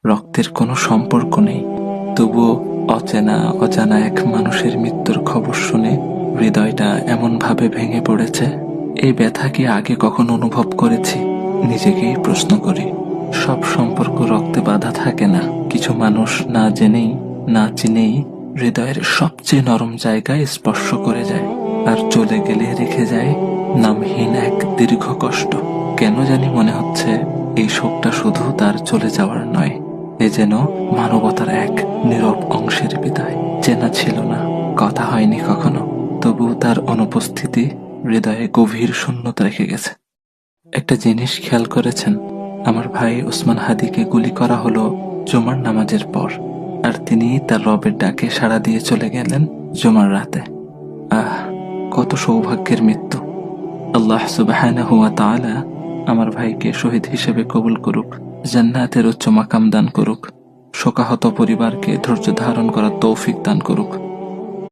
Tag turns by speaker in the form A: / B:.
A: রক্তের কোনো সম্পর্ক নেই, তবুও অচেনা অজানা এক মানুষের মৃত্যুর খবর শুনে হৃদয়টা এমনভাবে ভেঙে পড়েছে। এই ব্যথা কি আগে কখনো অনুভব করেছি? নিজেকেই প্রশ্ন করি। সব সম্পর্ক রক্তে বাঁধা থাকে না। কিছু মানুষ না জেনেই না চিনেই হৃদয়ের সবচেয়ে নরম জায়গায় স্পর্শ করে যায়, আর চলে গেলে রেখে যায় নামহীন এক দীর্ঘ কষ্ট। কেন জানি মনে হচ্ছে এই শোকটা শুধু তার চলে যাওয়ার নয়, এ যেন মানবতার এক নীরব অংশের বিদায়। চেনা ছিল না, কথা হয়নি কখনো, তবু তার অনুপস্থিতি হৃদয়ে গভীর শূন্যতা রেখে গেছে। একটা জিনিস খেয়াল করেছেন? আমার ভাই ওসমান হাদিকে গুলি করা হলো জুমার নামাজের পর, আর তিনি তার রবের ডাকে সাড়া দিয়ে চলে গেলেন জুমার রাতে। আহ, কত সৌভাগ্যের মৃত্যু! আল্লাহ সুবহানাহু ওয়া তাআলা আমার ভাইকে শহীদ হিসেবে কবুল করুক, জান্নাতের উচ্চ মাকাম দান করুক, শোকাহত পরিবারকে ধৈর্য ধারণ করার তৌফিক দান করুক।